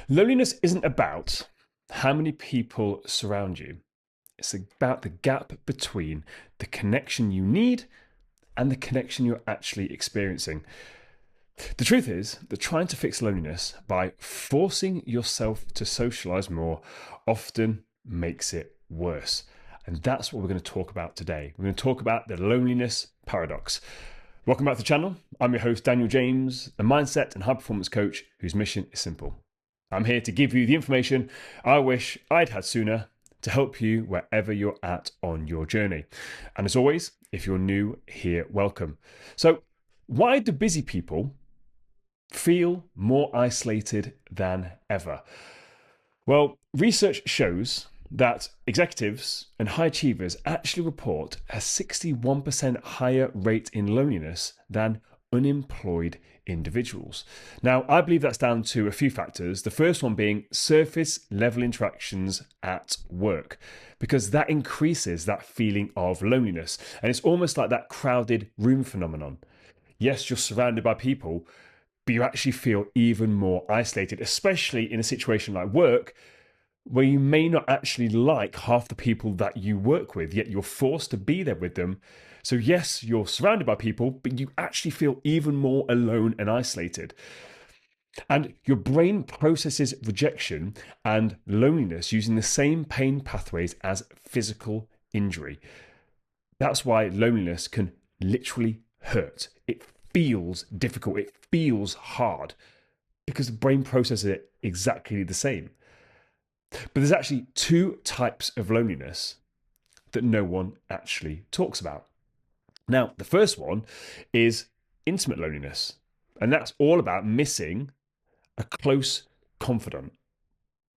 Loneliness isn't about how many people surround you. It's about the gap between the connection you need and the connection you're actually experiencing. The truth is that trying to fix loneliness by forcing yourself to socialize more often makes it worse. And that's what we're going to talk about today. We're going to talk about the loneliness paradox. Welcome back to the channel. I'm your host, Daniel James, a mindset and high performance coach whose mission is simple. I'm here to give you the information I wish I'd had sooner to help you wherever you're at on your journey. And as always, if you're new here, welcome. So, why do busy people feel more isolated than ever? Well, research shows that executives and high achievers actually report a 61% higher rate in loneliness than unemployed individuals. Now, I believe that's down to a few factors. The first one being surface level interactions at work, because that increases that feeling of loneliness. And it's almost like that crowded room phenomenon. Yes, you're surrounded by people, but you actually feel even more isolated, especially in a situation like work, where you may not actually like half the people that you work with, yet you're forced to be there with them. So yes, you're surrounded by people, but you actually feel even more alone and isolated. And your brain processes rejection and loneliness using the same pain pathways as physical injury. That's why loneliness can literally hurt. It feels difficult. It feels hard because the brain processes it exactly the same. But there's actually two types of loneliness that no one actually talks about. Now, the first one is intimate loneliness, and that's all about missing a close confidant.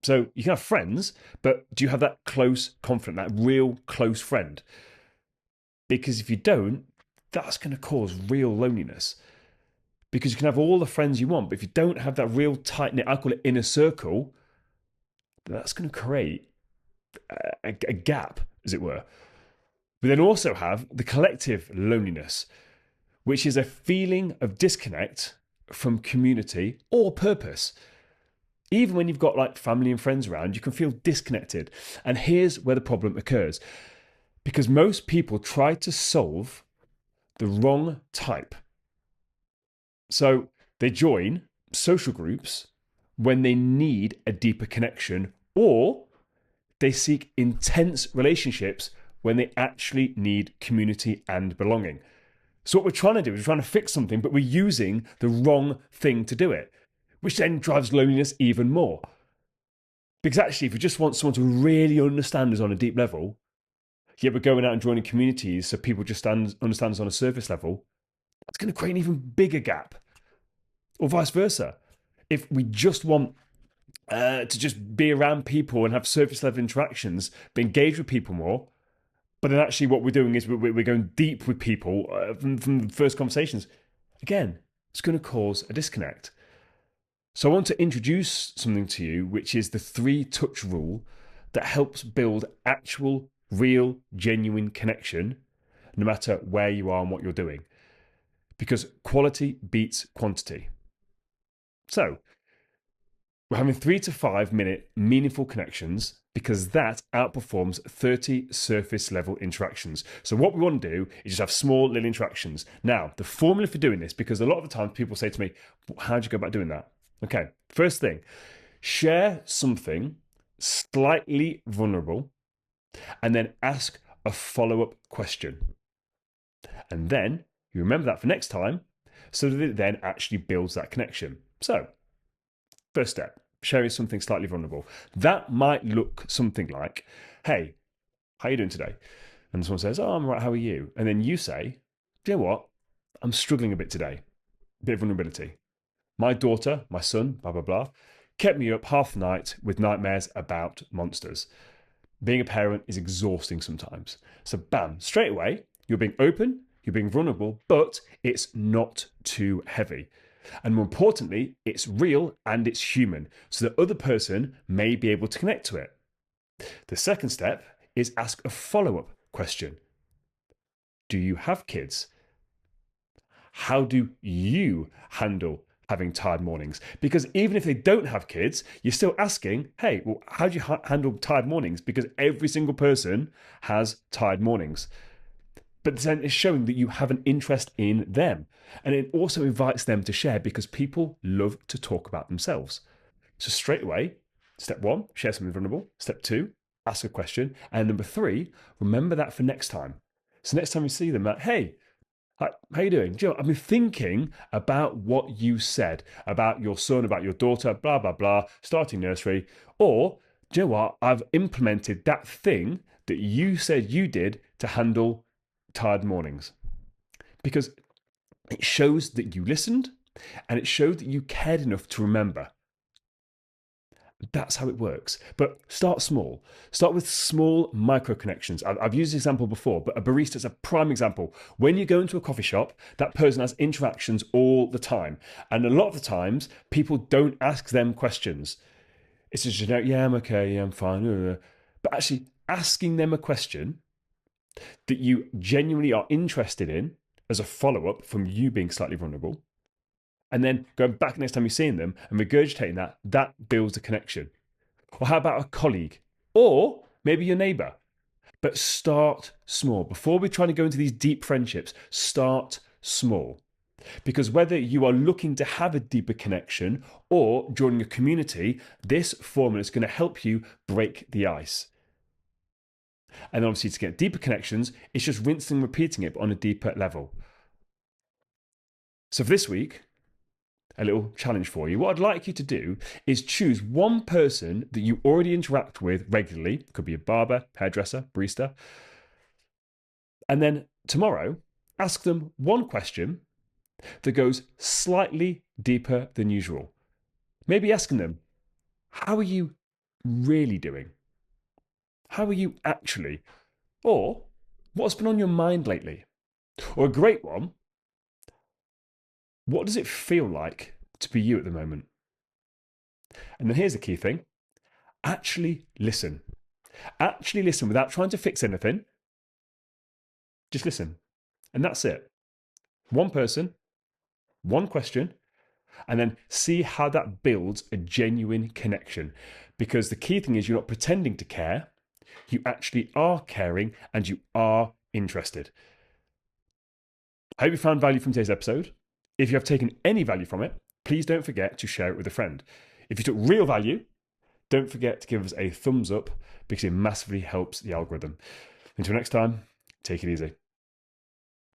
So you can have friends, but do you have that close confidant, that real close friend? Because if you don't, that's going to cause real loneliness. Because you can have all the friends you want, but if you don't have that real tight-knit, I call it inner circle, that's going to create a gap, as it were. We then also have the collective loneliness, which is a feeling of disconnect from community or purpose. Even when you've got like family and friends around, you can feel disconnected. And here's where the problem occurs. Because most people try to solve the wrong type. So they join social groups when they need a deeper connection, or they seek intense relationships when they actually need community and belonging. So what we're trying to do is we're trying to fix something, but we're using the wrong thing to do it, which then drives loneliness even more. Because actually, if we just want someone to really understand us on a deep level, yet we're going out and joining communities so people just understand us on a surface level, that's going to create an even bigger gap. Or vice versa. If we just want to just be around people and have surface level interactions, but engage with people more, but then actually what we're doing is we're going deep with people from the first conversations. Again, it's going to cause a disconnect. So I want to introduce something to you, which is the 3-touch rule that helps build actual, real, genuine connection, no matter where you are and what you're doing. Because quality beats quantity. So we're having 3 to 5 minute meaningful connections because that outperforms 30 surface level interactions. So what we want to do is just have small little interactions. Now, the formula for doing this, because a lot of the time people say to me, how do you go about doing that? Okay, first thing, share something slightly vulnerable and then ask a follow-up question. And then you remember that for next time so that it then actually builds that connection. So, first step, sharing something slightly vulnerable. That might look something like, hey, how are you doing today? And someone says, oh, I'm right, how are you? And then you say, do you know what? I'm struggling a bit today. A bit of vulnerability. My daughter, my son, blah, blah, blah, kept me up half the night with nightmares about monsters. Being a parent is exhausting sometimes. So bam, straight away, you're being open, you're being vulnerable, but it's not too heavy. And more importantly, it's real and it's human, so the other person may be able to connect to it. The second step is ask a follow-up question. Do you have kids? How do you handle having tired mornings. Because even if they don't have kids, you're still asking, hey, well, how do you handle tired mornings? Because every single person has tired mornings. But then it's showing that you have an interest in them. And it also invites them to share because people love to talk about themselves. So straight away, step one, share something vulnerable. Step two, ask a question. And number three, remember that for next time. So next time you see them, like, hey, how you doing? Do you know, I've been thinking about what you said about your son, about your daughter, blah, blah, blah, starting nursery. Or, do you know what? I've implemented that thing that you said you did to handle tired mornings. Because it shows that you listened and it showed that you cared enough to remember. That's how it works. But start small. Start with small micro connections. I've used this example before, but a barista is a prime example. When you go into a coffee shop, that person has interactions all the time. And a lot of the times, people don't ask them questions. It's just, yeah, I'm okay, yeah, I'm fine. But actually asking them a question that you genuinely are interested in as a follow-up from you being slightly vulnerable, and then going back next time you're seeing them and regurgitating that builds a connection. Or how about a colleague? Or maybe your neighbor. But start small. Before we're trying to go into these deep friendships, start small. Because whether you are looking to have a deeper connection or joining a community, this formula is going to help you break the ice. And obviously, to get deeper connections, it's just rinsing and repeating it, but on a deeper level. So for this week, a little challenge for you. What I'd like you to do is choose one person that you already interact with regularly. Could be a barber, hairdresser, barista. And then tomorrow, ask them one question that goes slightly deeper than usual. Maybe asking them, how are you really doing? How are you actually? Or what's been on your mind lately? Or a great one, what does it feel like to be you at the moment? And then here's the key thing. Actually listen. Actually listen without trying to fix anything. Just listen. And that's it. One person, one question, and then see how that builds a genuine connection. Because the key thing is you're not pretending to care. You actually are caring and you are interested. I hope you found value from today's episode. If you have taken any value from it, please don't forget to share it with a friend. If you took real value, don't forget to give us a thumbs up because it massively helps the algorithm. Until next time, take it easy.